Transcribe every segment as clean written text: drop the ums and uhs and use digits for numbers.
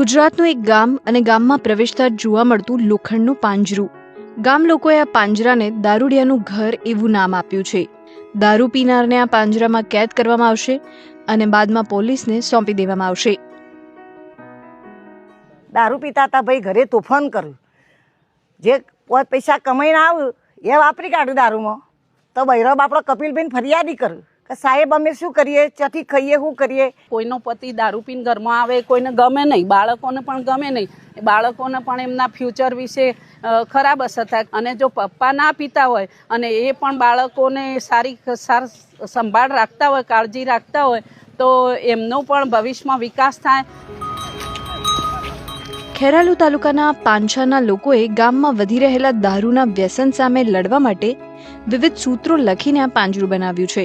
ગુજરાતનું એક ગામ અને ગામમાં પ્રવેશતા જોવા મળતું લોખંડનું પાંજરું. ગામ લોકોએ આ પાંજરાને દારૂડિયાનું ઘર એવું નામ આપ્યું છે. દારૂ પીનારને આ પાંજરામાં કેદ કરવામાં આવશે અને બાદમાં પોલીસને સોંપી દેવામાં આવશે. દારૂ પીતા હતા ભાઈ, ઘરે તોફાન કર્યું, જે પૈસા કમાઈને આવ્યું એ વાપરી કાઢ્યું દારૂમાં. તો બૈરો બાપડો કપિલભાઈને ફરિયાદી કર્યું કે સાહેબ અમે શું કરીએ, ત્યાંથી ખાઈએ, શું કરીએ. કોઈનો પતિ દારૂ પીને ઘરમાં આવે, કોઈને ગમે નહીં, બાળકોને પણ ગમે નહીં, બાળકોને પણ એમના ફ્યુચર વિશે ખરાબ અસર થાય. અને જો પપ્પા ના પીતા હોય અને એ પણ બાળકોને સારી સંભાળ રાખતા હોય, કાળજી રાખતા હોય, તો એમનો પણ ભવિષ્યમાં વિકાસ થાય. ખેરાલુ તાલુકાના પાંછાના લોકોએ ગામમાં વધી રહેલા દારૂના વ્યસન સામે લડવા માટે વિવિધ સૂત્રો લખીને આ પાંજરું બનાવ્યું છે.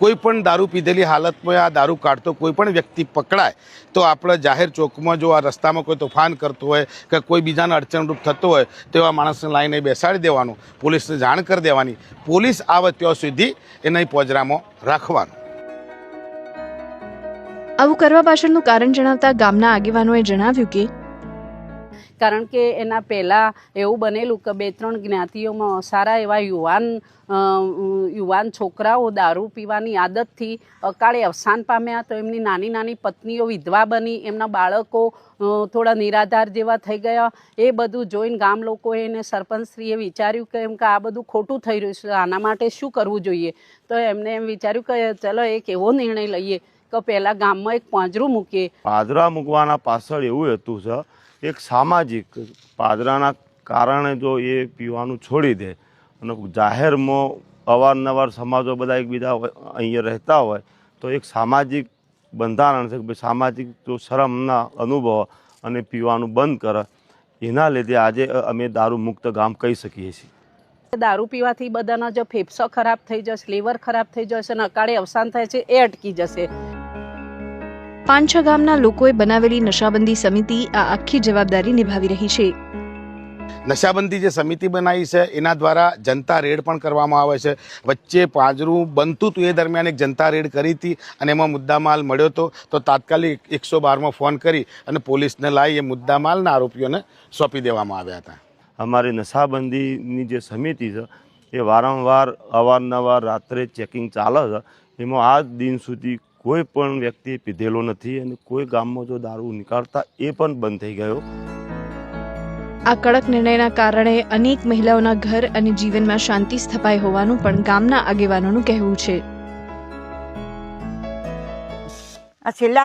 કોઈ પણ દારૂ પીધેલી હાલતમાં આ દારૂ કાઢતો કોઈ પણ વ્યક્તિ પકડાય તો આપણે જાહેર ચોકમાં જો આ રસ્તામાં કોઈ તોફાન કરતો હોય કે કોઈ બીજાને અડચણરૂપ થતો હોય તો એવા માણસને લાઈને બેસાડી દેવાનું, પોલીસને જાણ કરી દેવાની, પોલીસ આવે ત્યાં સુધી એને પોજરામાં રાખવાનું. આવું કરવા પાછળનું કારણ જણાવતા ગામના આગેવાનોએ જણાવ્યું કે કારણ કે એના પહેલાં એવું બનેલું કે 2-3 જ્ઞાતિઓમાં સારા એવા યુવાન છોકરાઓ દારૂ પીવાની આદતથી અકાળે અવસાન પામ્યા. તો એમની નાની નાની પત્નીઓ વિધવા બની, એમના બાળકો થોડા નિરાધાર જેવા થઈ ગયા. એ બધું જોઈને ગામ લોકોએ એને સરપંચશ્રીએ વિચાર્યું કે એમ કે આ બધું ખોટું થઈ રહ્યું છે, આના માટે શું કરવું જોઈએ. તો એમને એમ વિચાર્યું કે ચલો એક એવો નિર્ણય લઈએ કે પહેલાં ગામમાં એક પાંજરું મૂકીએ. પાંજરા મૂકવાના પાછળ એવું હેતુ છે, એક સામાજિક પાંજરાના કારણે જો એ પીવાનું છોડી દે અને જાહેરમાં અવારનવાર સમાજો બધા એકબીજા અહીંયા રહેતા હોય તો એક સામાજિક બંધારણ છે કે સામાજિક જો શરમના અનુભવ અને પીવાનું બંધ કરે, એના લીધે આજે અમે દારૂ મુક્ત ગામ કહી શકીએ છીએ. દારૂ પીવાથી બધાના જો ફેફસો ખરાબ થઈ જશે, લીવર ખરાબ થઈ જશે અને અકાળે અવસાન થાય છે એ અટકી જશે. પાંછા ગામના લોકોએ બનાવેલી નશાબંધી સમિતિ આ આખી જવાબદારી નિભાવી રહી છે. નશાબંધી જે સમિતિ બનાવી છે એના દ્વારા જનતા રેડ પણ કરવામાં આવે છે. વચ્ચે પાંજરું બનતું હતું એ દરમિયાન એક જનતા રેડ કરી હતી અને એમાં મુદ્દામાલ મળ્યો હતો. તો તાત્કાલિક 112માં ફોન કરી અને પોલીસને લાવી એ મુદ્દામાલના આરોપીઓને સોંપી દેવામાં આવ્યા હતા. અમારી નશાબંધીની જે સમિતિ છે એ વારંવાર અવારનવાર રાત્રે ચેકિંગ ચાલે છે. એમાં આજ દિન સુધી કોઈ પણ વ્યક્તિ પીધેલો નથી અને કોઈ ગામમાં જો દારૂ નીકાળતા એ પણ બંધ થઈ ગયો. આ કડક નિર્ણયના કારણે અનેક મહિલાઓના ઘર અને જીવનમાં શાંતિ સ્થપાઈ હોવાનું પણ ગામના આગેવાનોનું કહેવું છે. આ છેલ્લા